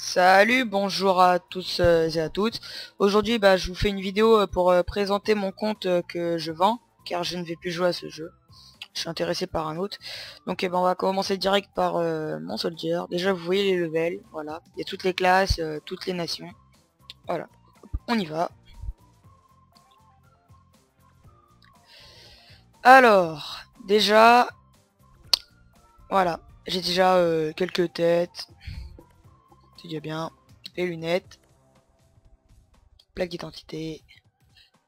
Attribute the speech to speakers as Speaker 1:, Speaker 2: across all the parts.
Speaker 1: Salut, bonjour à tous et à toutes. Aujourd'hui, je vous fais une vidéo pour présenter mon compte que je vends, car je ne vais plus jouer à ce jeu. Je suis intéressé par un autre. Donc, on va commencer direct par mon soldier. Déjà, vous voyez les levels, voilà. Il y a toutes les classes, toutes les nations. Voilà, on y va. Alors, déjà, voilà. J'ai déjà quelques têtes. C'est déjà bien. Les lunettes. Plaque d'identité.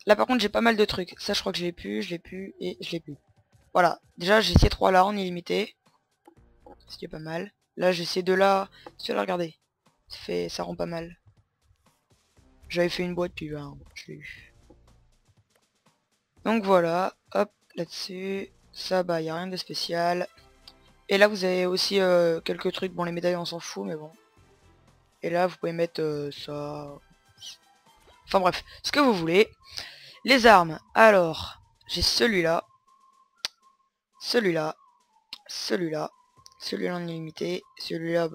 Speaker 1: Là par contre j'ai pas mal de trucs. Ça je crois que je l'ai plus et je l'ai plus. Voilà. Déjà j'ai ces trois là en illimité. Ce qui est pas mal. Là j'ai ces deux là. Celui-là regardez. Ça rend pas mal. J'avais fait une boîte puis je l'ai eu. Donc voilà. Hop là-dessus. Ça y a rien de spécial. Et là vous avez aussi quelques trucs. Bon les médailles on s'en fout mais bon. Et là vous pouvez mettre ça. Enfin bref. Ce que vous voulez. Les armes. Alors. J'ai celui-là. Celui-là. Celui-là. Celui-là en illimité. Celui-là,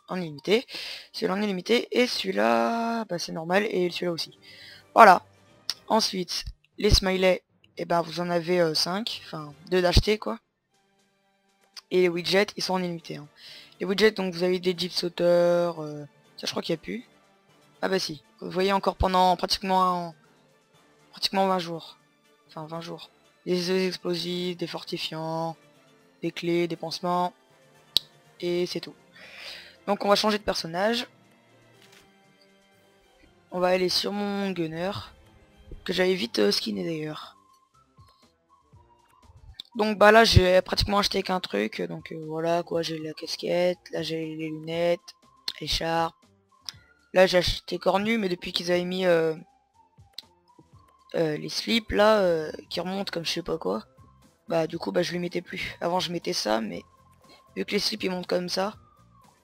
Speaker 1: en illimité. Celui-là en illimité. Et celui-là, c'est normal. Et celui-là aussi. Voilà. Ensuite, les smileys, vous en avez 5. Enfin, 2 d'acheter, quoi. Et les widgets, ils sont en illimité. Hein. Les widgets, donc vous avez des jeeps sauteurs. Ça, je crois qu'il n'y a plus. Ah bah si. Vous voyez encore pendant pratiquement 20 jours. Enfin, 20 jours. Des explosifs, des fortifiants, des clés, des pansements. Et c'est tout. Donc on va changer de personnage. On va aller sur mon gunner. Que j'avais vite skinné d'ailleurs. Donc là j'ai pratiquement acheté qu'un truc. Donc voilà quoi, j'ai la casquette. Là j'ai les lunettes. L'écharpe. Là j'ai acheté cornu mais depuis qu'ils avaient mis les slips là qui remontent comme je sais pas quoi. Du coup je lui mettais plus. Avant je mettais ça mais vu que les slips ils montent comme ça.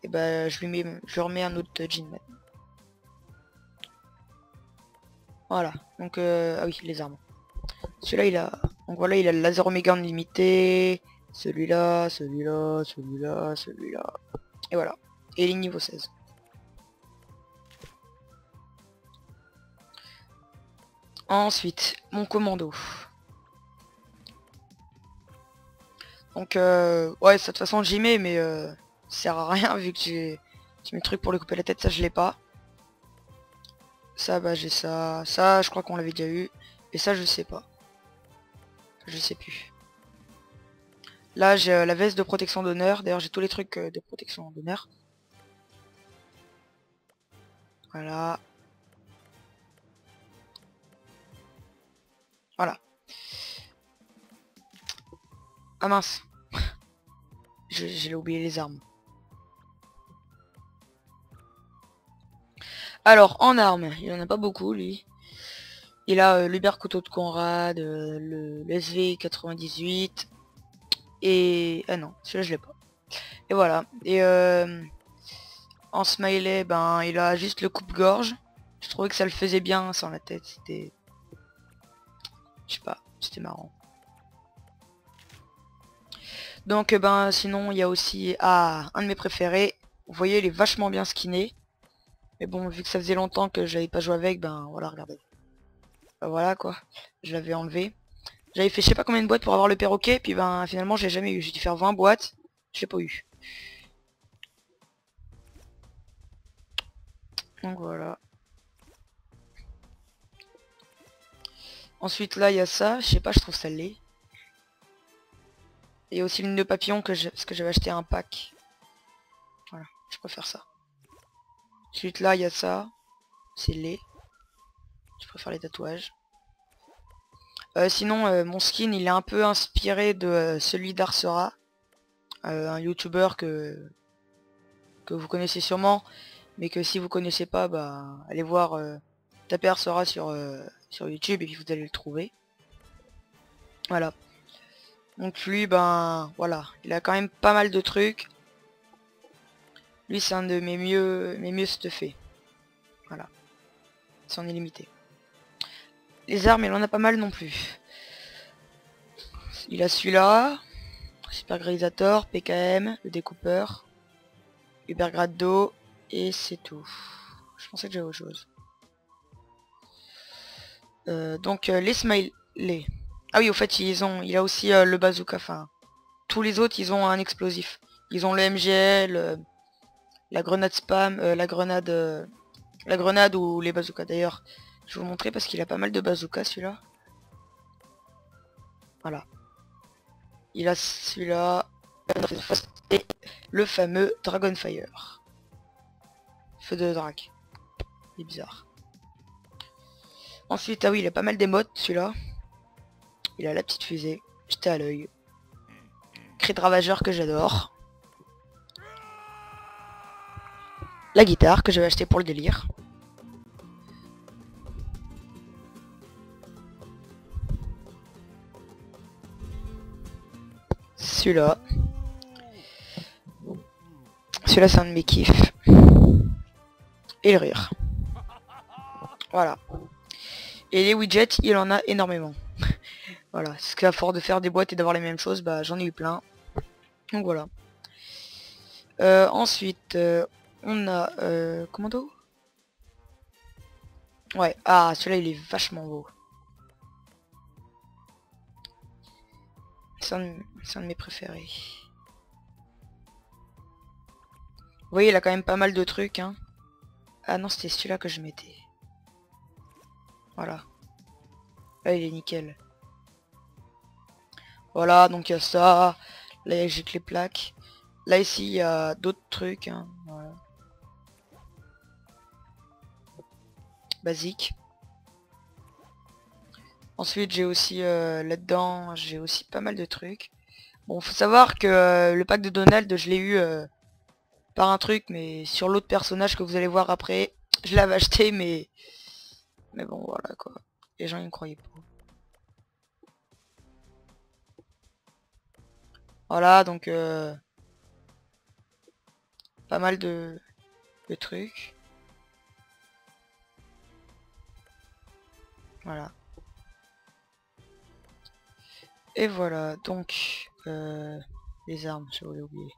Speaker 1: Et je remets un autre jean maintenant. Voilà. Donc ah oui les armes. Celui-là il a. Donc voilà, il a le laser Omega en limité. Celui-là, celui-là, celui-là, celui-là. Et voilà. Et il est niveau 16. Ensuite, mon commando. Donc ouais, ça, de toute façon j'y mets, mais ça sert à rien vu que j'ai mis le truc pour lui couper la tête, ça je l'ai pas. Ça j'ai ça. Ça je crois qu'on l'avait déjà eu. Et ça je sais pas. Je sais plus. Là j'ai la veste de protection d'honneur. D'ailleurs j'ai tous les trucs de protection d'honneur. Voilà. Voilà. Ah mince. J'ai oublié les armes. Alors, en armes, il en a pas beaucoup, lui. Il a l'Uber couteau de Conrad, le SV98, et... Ah non, celui-là je l'ai pas. Et voilà. Et en smiley, il a juste le coupe-gorge. Je trouvais que ça le faisait bien sans la tête, c'était... Je sais pas, c'était marrant. Donc sinon il y a aussi un de mes préférés. Vous voyez il est vachement bien skinné. Mais bon vu que ça faisait longtemps que j'avais pas joué avec, voilà regardez. Voilà quoi. Je l'avais enlevé. J'avais fait je sais pas combien de boîtes pour avoir le perroquet. Puis finalement j'ai jamais eu. J'ai dû faire 20 boîtes. Je l'ai pas eu. Donc voilà. Ensuite là il y a ça. Je sais pas je trouve ça laid. Et aussi l'une de papillon parce que j'avais acheté un pack. Voilà. Je préfère ça. Ensuite là il y a ça. C'est laid. Je préfère les tatouages. Sinon mon skin il est un peu inspiré de celui d'Arsera. Un youtubeur que vous connaissez sûrement. Mais que si vous connaissez pas, allez voir, taper Arsera sur YouTube et puis vous allez le trouver. Voilà. Donc lui, voilà. Il a quand même pas mal de trucs. Lui c'est un de mes mieux stuffés. Voilà. C'est en illimité. Les armes, il en a pas mal non plus. Il a celui-là. Super Gradisator, PKM, le découpeur. Ubergrad d'eau. Et c'est tout. Je pensais que j'avais autre chose. Donc les smileys. Ah oui, au fait, il a aussi le bazooka. Enfin, tous les autres, ils ont un explosif. Ils ont le MGL, la grenade spam, la grenade ou les bazookas. D'ailleurs, je vais vous montrer parce qu'il a pas mal de bazookas celui-là. Voilà. Il a celui-là et le fameux Dragonfire. Feu de drac. Il est bizarre. Ensuite, ah oui, il a pas mal d'émotes celui-là. Il a la petite fusée, jetée à l'œil. Cri de ravageur que j'adore. La guitare que j'avais acheté pour le délire. Celui-là. Celui-là c'est un de mes kiffs. Et le rire. Voilà. Et les widgets, il en a énormément. Voilà. C'est ce qu'à force de faire des boîtes et d'avoir les mêmes choses, bah j'en ai eu plein. Donc voilà. Ensuite, on a commando. Ouais, ah celui-là il est vachement beau. C'est un de mes préférés. Vous voyez, il a quand même pas mal de trucs, hein. Ah non, c'était celui-là que je mettais. Voilà. Là, il est nickel. Voilà, donc il y a ça. Là, j'ai que les plaques. Là, ici, il y a d'autres trucs, hein. Voilà. Basique. Ensuite, j'ai aussi là-dedans, j'ai aussi pas mal de trucs. Bon, faut savoir que le pack de Donald, je l'ai eu par un truc, mais sur l'autre personnage que vous allez voir après, je l'avais acheté, mais bon, voilà quoi. Les gens ils me croyaient pas. Voilà, donc pas mal de trucs. Voilà. Et voilà, donc les armes, j'avais oublié.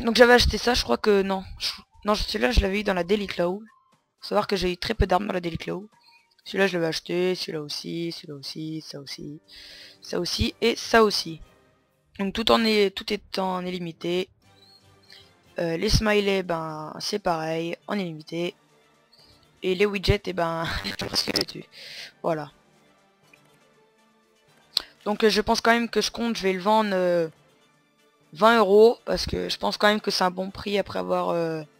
Speaker 1: Donc j'avais acheté ça, je crois que non. Non, celui-là je l'avais eu dans la Daily Claw. Faut savoir que j'ai eu très peu d'armes dans la Daily Claw. Celui-là je l'avais acheté, celui-là aussi, celui-là aussi, ça aussi, ça aussi et ça aussi. Donc tout est en illimité. Les smileys, ben c'est pareil, en illimité. Et les widgets, et ben presque dessus. Voilà. Donc je pense quand même que je vais le vendre 20 € parce que je pense quand même que c'est un bon prix après avoir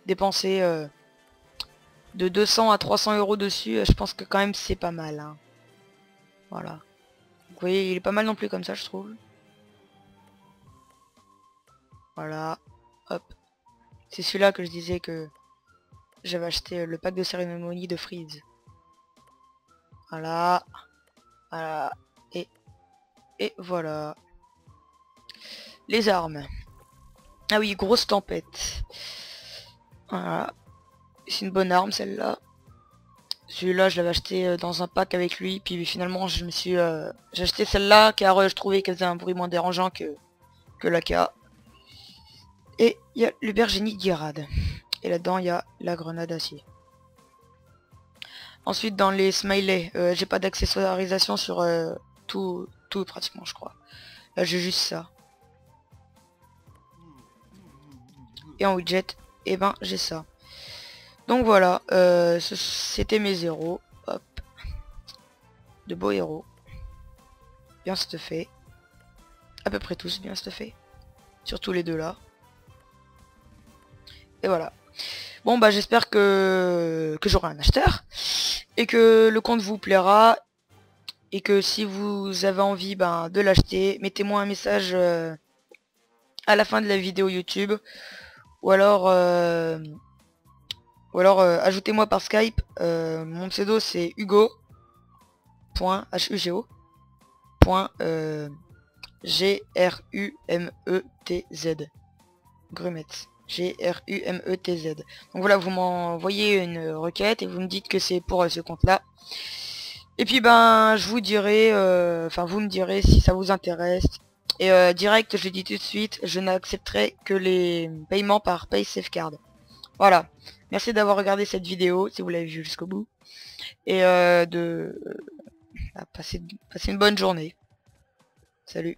Speaker 1: dépensé de 200 à 300 € dessus. Je pense que quand même c'est pas mal, hein. Voilà. Vous voyez, il est pas mal non plus comme ça, je trouve. Voilà. Hop. C'est celui-là que je disais que j'avais acheté le pack de cérémonie de Freeze. Voilà. Voilà. Et voilà. Les armes. Ah oui, grosse tempête. Voilà. C'est une bonne arme celle-là. Celui-là je l'avais acheté dans un pack avec lui. Puis finalement je me suis... j'ai acheté celle-là car je trouvais qu'elle faisait un bruit moins dérangeant que l'AK. Et il y a le Bergenie Guirade. Et là-dedans il y a la grenade acier. Ensuite dans les smileys, j'ai pas d'accessoirisation sur tout pratiquement je crois. Là j'ai juste ça. Et en widget, et ben j'ai ça. Donc voilà, c'était mes héros. Hop. De beaux héros. Bien stuffés. À peu près tous bien stuffés. Surtout les deux là. Et voilà. Bon bah j'espère que j'aurai un acheteur. Et que le compte vous plaira. Et que si vous avez envie de l'acheter, mettez-moi un message à la fin de la vidéo YouTube. Ou alors ajoutez-moi par Skype. Mon pseudo c'est Hugo.Hugo. G-R-U-M-E-T-Z. Grumet. G-R-U-M-E-T-Z. Donc voilà, vous m'envoyez une requête et vous me dites que c'est pour ce compte-là. Et puis je vous dirai, vous me direz si ça vous intéresse. Et direct, je l'ai dit tout de suite, je n'accepterai que les paiements par PaySafeCard. Voilà. Merci d'avoir regardé cette vidéo, si vous l'avez vue jusqu'au bout. Et de passer une bonne journée. Salut.